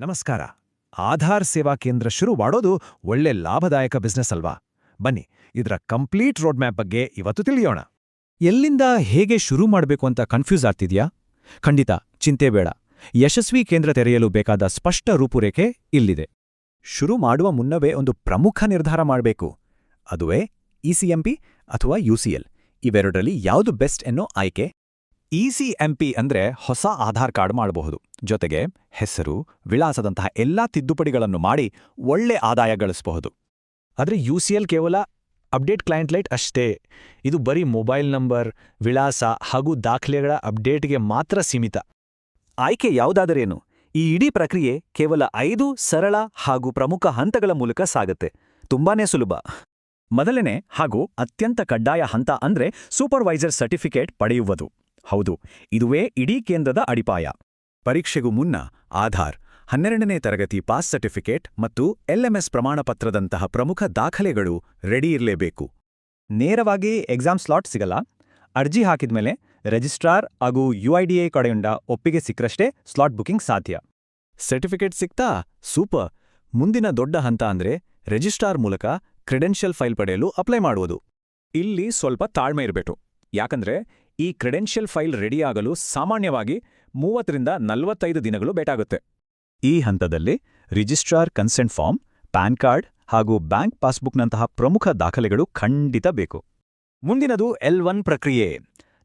ನಮಸ್ಕಾರ. ಆಧಾರ್ ಸೇವಾ ಕೇಂದ್ರ ಶುರು ಮಾಡೋದು ಒಳ್ಳೆ ಲಾಭದಾಯಕ ಬಿಸ್ನೆಸ್ ಅಲ್ವಾ? ಬನ್ನಿ, ಇದರ ಕಂಪ್ಲೀಟ್ ರೋಡ್ ಮ್ಯಾಪ್ ಬಗ್ಗೆ ಇವತ್ತು ತಿಳಿಯೋಣ. ಎಲ್ಲಿಂದ ಹೇಗೆ ಶುರು ಮಾಡಬೇಕು ಅಂತ ಕನ್ಫ್ಯೂಸ್ ಆಗ್ತಿದ್ಯಾ? ಖಂಡಿತ ಚಿಂತೆ ಬೇಡ. ಯಶಸ್ವಿ ಕೇಂದ್ರ ತೆರೆಯಲು ಬೇಕಾದ ಸ್ಪಷ್ಟ ರೂಪುರೇಖೆ ಇಲ್ಲಿದೆ. ಶುರು ಮಾಡುವ ಮುನ್ನವೇ ಒಂದು ಪ್ರಮುಖ ನಿರ್ಧಾರ ಮಾಡಬೇಕು. ಅದುವೇ ಇಸಿಎಂಪಿ ಅಥವಾ ಯುಸಿಎಲ್. ಇವೆರಡರಲ್ಲಿ ಯಾವುದು ಬೆಸ್ಟ್ ಎನ್ನೋ ಆಯ್ಕೆ. ಇಸಿಎಂಪಿ ಅಂದ್ರೆ ಹೊಸ ಆಧಾರ್ ಕಾರ್ಡ್ ಮಾಡಬಹುದು. ಜೊತೆಗೆ ಹೆಸರು, ವಿಳಾಸದಂತಹ ಎಲ್ಲಾ ತಿದ್ದುಪಡಿಗಳನ್ನು ಮಾಡಿ ಒಳ್ಳೆ ಆದಾಯ ಗಳಿಸಬಹುದು. ಆದರೆ ಯುಸಿಎಲ್ ಕೇವಲ ಅಪ್ಡೇಟ್ ಕ್ಲೈಂಟ್ ಲೈಟ್ ಅಷ್ಟೇ. ಇದು ಬರೀ ಮೊಬೈಲ್ ನಂಬರ್, ವಿಳಾಸ ಹಾಗೂ ದಾಖಲೆಗಳ ಅಪ್ಡೇಟ್ಗೆ ಮಾತ್ರ ಸೀಮಿತ. ಆಯ್ಕೆ ಯಾವುದಾದರೇನು, ಈ ಇಡೀ ಪ್ರಕ್ರಿಯೆ ಕೇವಲ 5 ಸರಳ ಹಾಗೂ ಪ್ರಮುಖ ಹಂತಗಳ ಮೂಲಕ ಸಾಗುತ್ತೆ. ತುಂಬಾನೇ ಸುಲಭ. ಮೊದಲನೇ ಹಾಗೂ ಅತ್ಯಂತ ಕಡ್ಡಾಯ ಹಂತ ಅಂದ್ರೆ ಸೂಪರ್ವೈಸರ್ ಸರ್ಟಿಫಿಕೇಟ್ ಪಡೆಯುವುದು. ಹೌದು, ಇದುವೇ ಇಡೀ ಕೇಂದ್ರದ ಅಡಿಪಾಯ. ಪರೀಕ್ಷೆಗೂ ಮುನ್ನ ಆಧಾರ್, 12ನೇ ತರಗತಿ ಪಾಸ್ ಸರ್ಟಿಫಿಕೇಟ್ ಮತ್ತು LMS ಪ್ರಮಾಣಪತ್ರದಂತಹ ಪ್ರಮುಖ ದಾಖಲೆಗಳು ರೆಡಿ ಇರಲೇಬೇಕು. ನೇರವಾಗಿ ಎಕ್ಸಾಮ್ ಸ್ಲಾಟ್ ಸಿಗಲ್ಲ. ಅರ್ಜಿ ಹಾಕಿದ್ಮೇಲೆ ರಿಜಿಸ್ಟ್ರಾರ್ ಹಾಗೂ UIDAI ಕಡೆಯಿಂದ ಒಪ್ಪಿಗೆ ಸಿಕ್ಕರಷ್ಟೇ ಸ್ಲಾಟ್ ಬುಕಿಂಗ್ ಸಾಧ್ಯ. ಸರ್ಟಿಫಿಕೇಟ್ ಸಿಕ್ತಾ? ಸೂಪರ್. ಮುಂದಿನ ದೊಡ್ಡ ಹಂತ ಅಂದ್ರೆ ರಿಜಿಸ್ಟ್ರಾರ್ ಮೂಲಕ ಕ್ರೆಡೆನ್ಷಿಯಲ್ ಫೈಲ್ ಪಡೆಯಲು ಅಪ್ಲೈ ಮಾಡುವುದು. ಇಲ್ಲಿ ಸ್ವಲ್ಪ ತಾಳ್ಮೆ ಇರಬೇಕು. ಯಾಕಂದ್ರೆ ಈ ಕ್ರೆಡೆನ್ಷಿಯಲ್ ಫೈಲ್ ರೆಡಿಯಾಗಲು ಸಾಮಾನ್ಯವಾಗಿ 30ರಿಂದ 45 ದಿನಗಳು ಬೇಕಾಗುತ್ತೆ. ಈ ಹಂತದಲ್ಲಿ registrar consent form, PAN card ಹಾಗೂ ಬ್ಯಾಂಕ್ ಪಾಸ್ಬುಕ್ನಂತಹ ಪ್ರಮುಖ ದಾಖಲೆಗಳು ಖಂಡಿತ ಬೇಕು. ಮುಂದಿನದು L1 ಪ್ರಕ್ರಿಯೆ.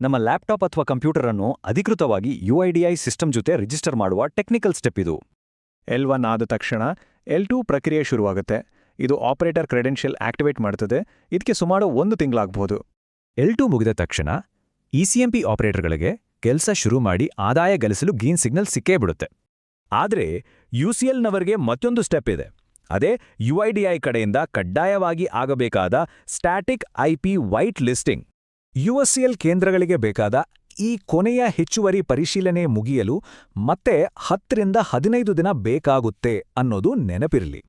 ನಮ್ಮ ಲ್ಯಾಪ್ಟಾಪ್ ಅಥವಾ ಕಂಪ್ಯೂಟರ್ ಅನ್ನು ಅಧಿಕೃತವಾಗಿ UIDAI ಸಿಸ್ಟಮ್ ಜೊತೆ ರಿಜಿಸ್ಟರ್ ಮಾಡುವ ಟೆಕ್ನಿಕಲ್ ಸ್ಟೆಪ್ ಇದು. L1 ಆದ ತಕ್ಷಣ L2 ಪ್ರಕ್ರಿಯೆ ಶುರುವಾಗುತ್ತೆ. ಇದು ಆಪರೇಟರ್ ಕ್ರೆಡೆನ್ಷಿಯಲ್ ಆಕ್ಟಿವೇಟ್ ಮಾಡ್ತದೆ. ಇದಕ್ಕೆ ಸುಮಾರು 1 ತಿಂಗಳಾಗಬಹುದು. L2 ಮುಗಿದ ತಕ್ಷಣ ಇಸಿಎಂಪಿ ಆಪರೇಟರ್ಗಳಿಗೆ ಕೆಲಸ ಶುರು ಮಾಡಿ ಆದಾಯ ಗಳಿಸಲು ಗ್ರೀನ್ ಸಿಗ್ನಲ್ ಸಿಕ್ಕೇ ಬಿಡುತ್ತೆ. ಆದರೆ ಯುಸಿಎಲ್ನವರಿಗೆ ಮತ್ತೊಂದು ಸ್ಟೆಪ್ ಇದೆ. ಅದೇ UIDAI ಕಡೆಯಿಂದ ಕಡ್ಡಾಯವಾಗಿ ಆಗಬೇಕಾದ static IP white listing. USCL ಕೇಂದ್ರಗಳಿಗೆ ಬೇಕಾದ ಈ ಕೊನೆಯ ಹೆಚ್ಚುವರಿ ಪರಿಶೀಲನೆ ಮುಗಿಯಲು ಮತ್ತೆ 10ರಿಂದ 15 ದಿನ ಬೇಕಾಗುತ್ತೆ ಅನ್ನೋದು ನೆನಪಿರಲಿ.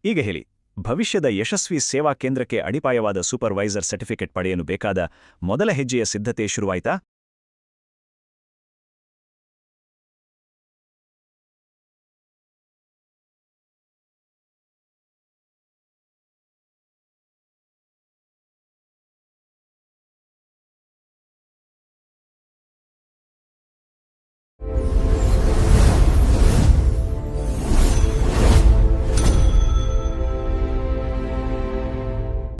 ಈಗ ಹೇಳಿ, ಭವಿಷ್ಯದ ಯಶಸ್ವಿ ಸೇವಾ ಕೇಂದ್ರಕ್ಕೆ ಅಡಿಪಾಯವಾದ ಸೂಪರ್ವೈಸರ್ ಸರ್ಟಿಫಿಕೇಟ್ ಪಡೆಯಲು ಬೇಕಾದ ಮೊದಲ ಹೆಜ್ಜೆಯ ಸಿದ್ಧತೆ ಶುರುವಾಯ್ತಾ?